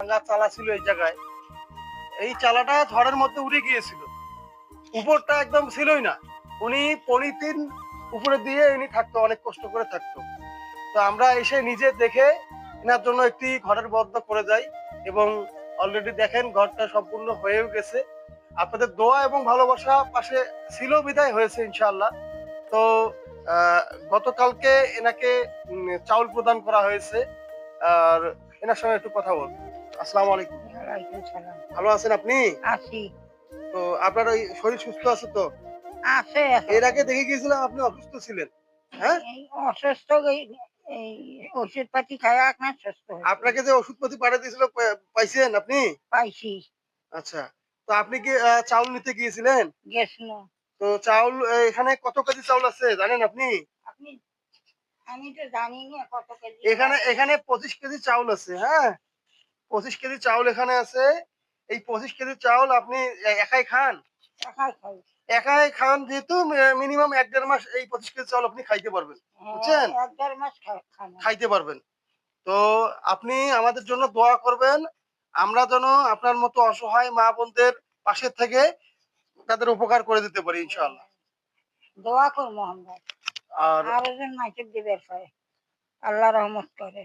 ভাঙা চালা ছিল এই জায়গায়। এই চালাটা ঝড়ের মধ্যে উড়ে গিয়েছিল। উপরটা একদম ছিলই না। উনি পলিথিন উপরে দিয়ে ইনি থাকতো, অনেক কষ্ট করে থাকতো। তো আমরা এসে নিজে দেখে এনার জন্য একটি ঘরের বন্দোবস্ত করে যাই এবং অলরেডি দেখেন ঘরটা সম্পূর্ণ হয়েও গেছে। আপনাদের দোয়া এবং ভালোবাসা পাশে ছিল বিধায় হয়েছে ইনশাআল্লাহ। তো আহ, গতকালকে এনাকে চাউল প্রদান করা হয়েছে। আর এনার সঙ্গে একটু কথা বলবো। আসসালামু আলাইকুম। ওয়ালাইকুম সালাম। ভালো আছেন আপনি? আছি। তো আপনার ওই শরীর সুস্থ আছে তো? আছে এর এখন। আগে দেখে গিয়েছিলাম আপনি অসুস্থ ছিলেন। হ্যাঁ? এই অসুস্থ এই ওষুধপাতি খাওয়া আপনার সুস্থ হয়েছে। আপনাকে যে ওষুধপাতি পাঠিয়ে দিয়েছিল পাইছেন আপনি? পাইছি। আচ্ছা। তো আপনি কি চাউল নিতে গিয়েছিলেন? গেছিল। তো চাউল এখানে কত কেজি চাউল আছে জানেন আপনি? আপনি আমি তো জানি না কত কেজি এখানে আছে। এখানে ২৫ কেজি চাউল আছে, হ্যাঁ? ২৫ কেজি চাউল এখানে আছে। এই ২৫ কেজি চাউল আপনি একাই খান? একাই খাই। একাই খান যেহেতু মিনিমাম ১-১.৫ মাস এই ২৫ কেজি চাউল আপনি খাইতে পারবেন। হ্যাঁ, বুঝছেন? ১-১.৫ মাস খাবো। খাইতে পারবেন। তো আপনি আমাদের জন্য দোয়া করবেন। আমরা যেন আপনার মতো অসহায় মা বোনদের পাশে থেকে তাদের উপকার করে দিতে পারি ইনশাআল্লাহ। দোয়া করবো আমরা। আর আরো যেন মাইকে দিবে আল্লাহ রহমত করে।